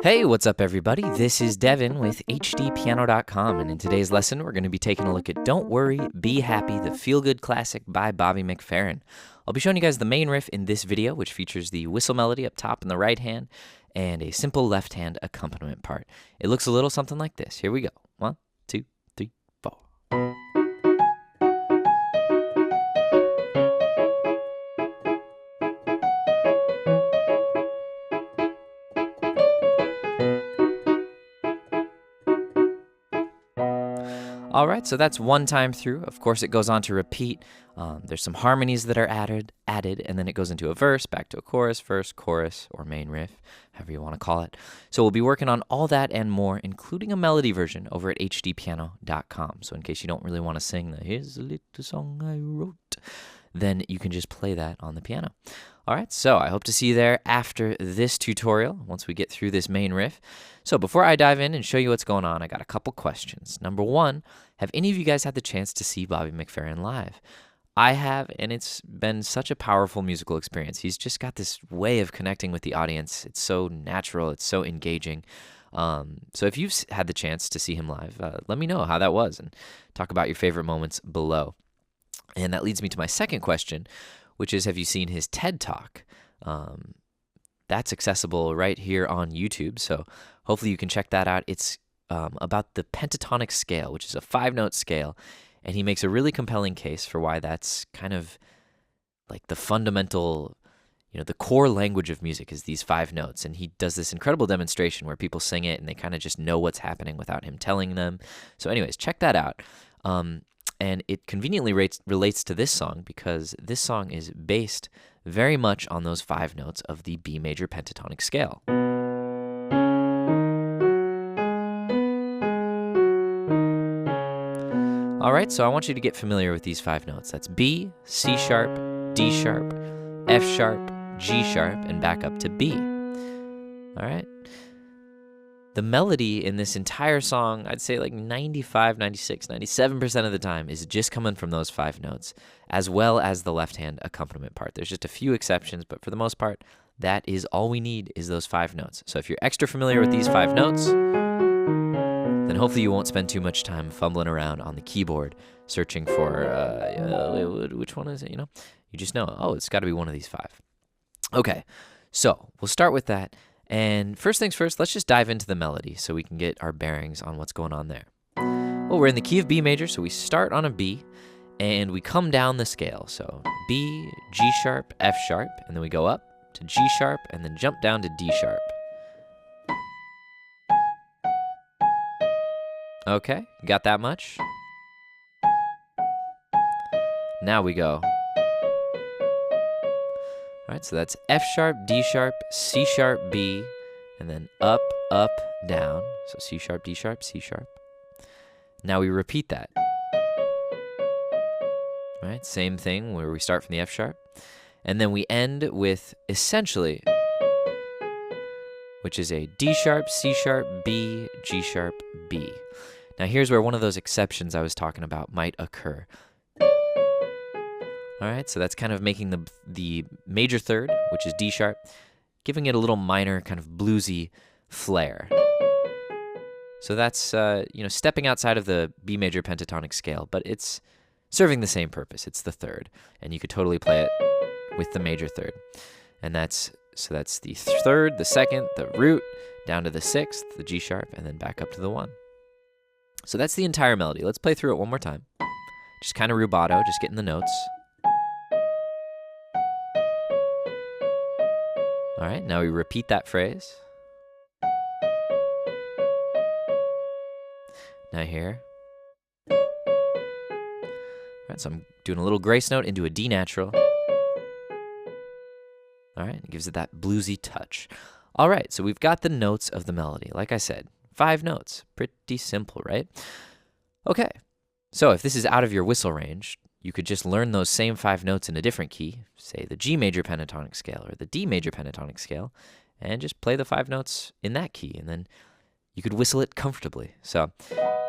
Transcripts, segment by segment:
Hey, what's up, everybody? This is Devin with HDpiano.com, and in today's lesson, we're going to be taking a look at Don't Worry, Be Happy, the feel-good classic by Bobby McFerrin. I'll be showing you guys the main riff in this video, which features the whistle melody up top in the right hand and a simple left-hand accompaniment part. It looks a little something like this. Here we go. 1, 2, 3, 4. All right, so that's one time through. Of course, it goes on to repeat. There's some harmonies that are added, and then it goes into a verse, back to a chorus, verse, chorus, or main riff, however you want to call it. So we'll be working on all that and more, including a melody version over at HDpiano.com. So in case you don't really want to sing the "Here's a Little Song I Wrote," then you can just play that on the piano. All right, so I hope to see you there after this tutorial, once we get through this main riff. So before I dive in and show you what's going on, I got a couple questions. Number one, have any of you guys had the chance to see Bobby McFerrin live? I have, and it's been such a powerful musical experience. He's just got this way of connecting with the audience. It's so natural. It's so engaging. So if you've had the chance to see him live, let me know how that was and talk about your favorite moments below. And that leads me to my second question, which is, have you seen his TED Talk? That's accessible right here on YouTube, so hopefully you can check that out. It's about the pentatonic scale, which is a 5-note scale, and he makes a really compelling case for why that's kind of like the fundamental, the core language of music is these 5 notes, and he does this incredible demonstration where people sing it and they kind of just know what's happening without him telling them. So anyways, check that out. And it conveniently relates to this song because this song is based very much on those 5 notes of the B major pentatonic scale. All right, so I want you to get familiar with these 5 notes. That's B, C sharp, D sharp, F sharp, G sharp, and back up to B. All right. The melody in this entire song, I'd say like 95, 96, 97% of the time is just coming from those 5 notes, as well as the left-hand accompaniment part. There's just a few exceptions, but for the most part, that is all we need is those 5 notes. So if you're extra familiar with these 5 notes, then hopefully you won't spend too much time fumbling around on the keyboard searching for, which one is it, You just know, oh, it's got to be one of these 5. Okay, so we'll start with that. And first things first, let's just dive into the melody so we can get our bearings on what's going on there. Well, we're in the key of B major, so we start on a B, and we come down the scale. So B, G sharp, F sharp, and then we go up to G sharp, and then jump down to D sharp. Okay, got that much? Now we go. All right, so that's F sharp, D sharp, C sharp, B, and then up, up, down. So C sharp, D sharp, C sharp. Now we repeat that. All right, same thing where we start from the F sharp. And then we end with essentially, which is a D sharp, C sharp, B, G sharp, B. Now here's where one of those exceptions I was talking about might occur. All right, so that's kind of making the major third, which is D sharp, giving it a little minor kind of bluesy flair. So that's, stepping outside of the B major pentatonic scale, but it's serving the same purpose. It's the third, and you could totally play it with the major third. And that's the third, the second, the root, down to the 6th, the G sharp, and then back up to the 1. So that's the entire melody. Let's play through it one more time. Just kind of rubato, just getting the notes. All right, now we repeat that phrase. Now here. All right, so I'm doing a little grace note into a D natural. All right, it gives it that bluesy touch. All right, so we've got the notes of the melody. Like I said, 5 notes. Pretty simple, right? Okay, so if this is out of your whistle range, you could just learn those same 5 notes in a different key, say the G major pentatonic scale or the D major pentatonic scale, and just play the 5 notes in that key, and then you could whistle it comfortably. So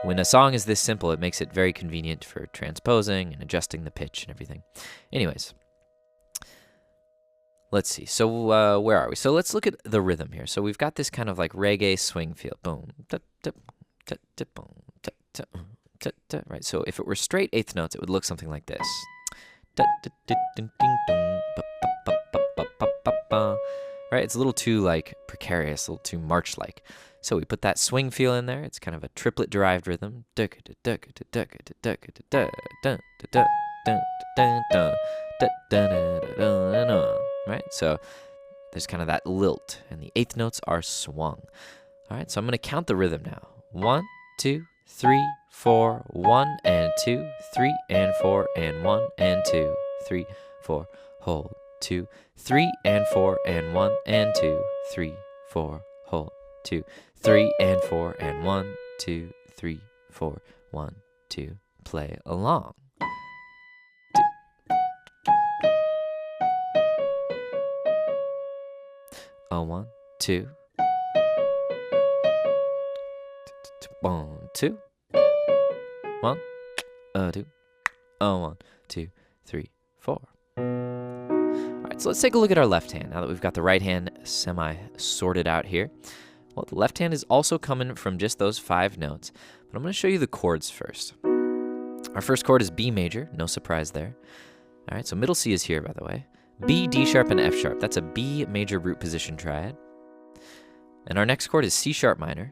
when a song is this simple, it makes it very convenient for transposing and adjusting the pitch and everything. Anyways, let's see. So where are we? So let's look at the rhythm here. So we've got this kind of like reggae swing feel. Boom, tip, tip, tip, tip, boom, tip, tip, tip, tip. Right. So if it were straight eighth notes, it would look something like this. Right. It's a little too like precarious, a little too march-like. So we put that swing feel in there. It's kind of a triplet derived rhythm. Right? So there's kind of that lilt, and the eighth notes are swung. All right, so I'm going to count the rhythm now. 1, 2, 3, 4, 1 and 2, 3 and 4 and 1 and 2, 3, 4, hold, 2, 3 and 4 and 1 and 2, 3, 4, hold, 2, 3 and 4 and 1, 2, 3, 4, 1, 2, play along. A 1, 2. 1, 2. 1, 2. 1, 2, 3, 4. All right, so let's take a look at our left hand now that we've got the right hand semi-sorted out here. Well, the left hand is also coming from just those 5 notes, but I'm going to show you the chords first. Our first chord is B major, no surprise there. All right, so middle C is here, by the way. B, D sharp, and F sharp. That's a B major root position triad. And our next chord is C sharp minor.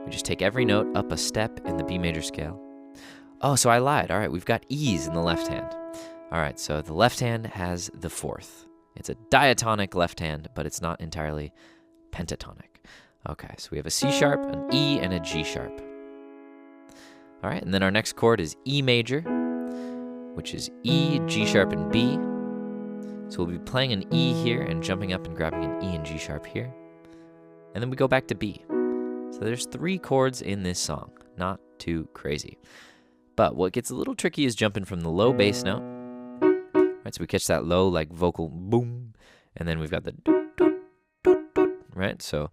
We just take every note up a step in the B major scale. Oh, so I lied. All right, we've got E's in the left hand. All right, so the left hand has the 4th. It's a diatonic left hand, but it's not entirely pentatonic. Okay, so we have a C sharp, an E, and a G sharp. All right, and then our next chord is E major, which is E, G sharp, and B. So we'll be playing an E here and jumping up and grabbing an E and G sharp here. And then we go back to B. So there's 3 chords in this song. Not too crazy. But what gets a little tricky is jumping from the low bass note. Right, so we catch that low like vocal boom. And then we've got the doot, doot, doot, doot. Right, so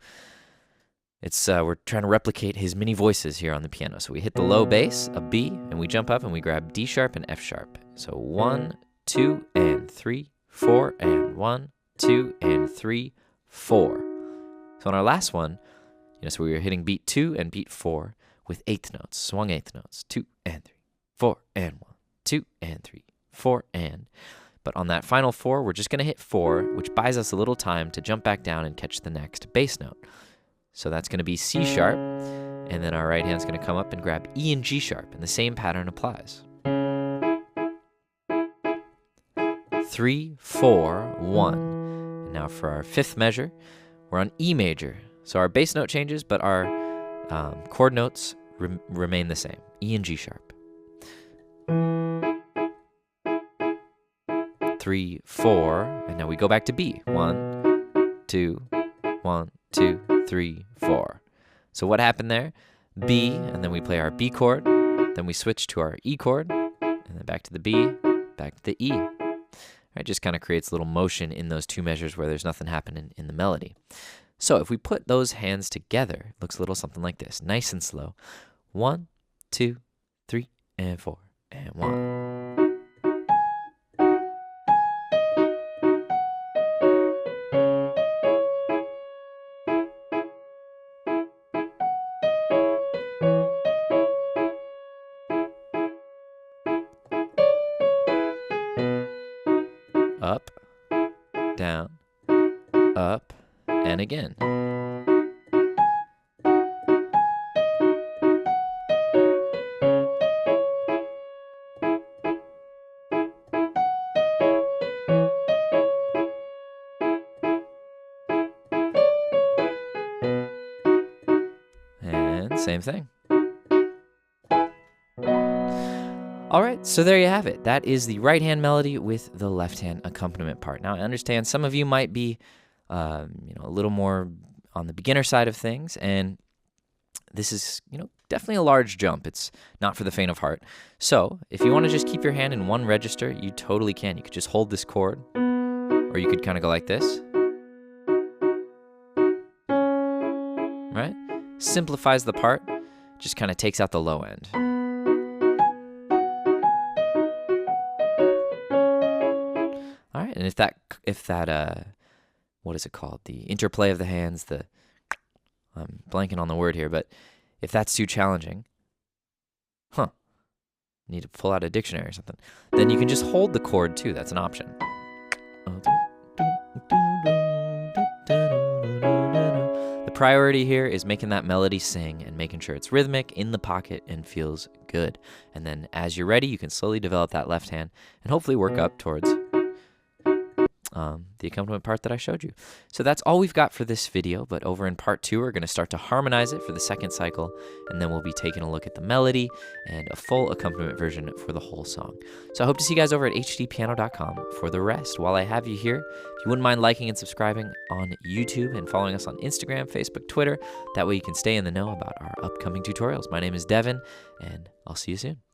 it's we're trying to replicate his mini voices here on the piano. So we hit the low bass, a B, and we jump up and we grab D sharp and F sharp. So 1, 2, and 3, 4, and 1, 2, and 3, 4. So on our last one, so we were hitting beat 2 and beat 4 with eighth notes, swung eighth notes, 2 and 3, 4 and 1, 2 and 3, 4 and. But on that final 4, we're just going to hit 4, which buys us a little time to jump back down and catch the next bass note. So that's going to be C sharp, and then our right hand's going to come up and grab E and G sharp, and the same pattern applies. 3, 4, 1. And now for our 5th measure, we're on E major. So our bass note changes, but our chord notes remain the same. E and G sharp. 3, 4, and now we go back to B. 1, 2, 1, 2, 3, 4. So what happened there? B, and then we play our B chord, then we switch to our E chord, and then back to the B, back to the E. Right, just kind of creates a little motion in those 2 measures where there's nothing happening in the melody. So if we put those hands together, it looks a little something like this, nice and slow. 1, 2, 3, and 4, and 1. Up, down, up, and again. And same thing. All right, so there you have it. That is the right hand melody with the left hand accompaniment part. Now, I understand some of you might be, a little more on the beginner side of things, and this is, definitely a large jump. It's not for the faint of heart. So, if you want to just keep your hand in one register, you totally can. You could just hold this chord, or you could kind of go like this. Right? Simplifies the part, just kind of takes out the low end. And if that what is it called? The interplay of the hands, I'm blanking on the word here, but if that's too challenging, need to pull out a dictionary or something, then you can just hold the chord too. That's an option. The priority here is making that melody sing and making sure it's rhythmic, in the pocket, and feels good. And then as you're ready, you can slowly develop that left hand and hopefully work up towards the accompaniment part that I showed you. So that's all we've got for this video, but over in part 2, we're going to start to harmonize it for the second cycle, and then we'll be taking a look at the melody and a full accompaniment version for the whole song. So I hope to see you guys over at HDpiano.com for the rest. While I have you here, if you wouldn't mind liking and subscribing on YouTube and following us on Instagram, Facebook, Twitter, that way you can stay in the know about our upcoming tutorials. My name is Devin, and I'll see you soon.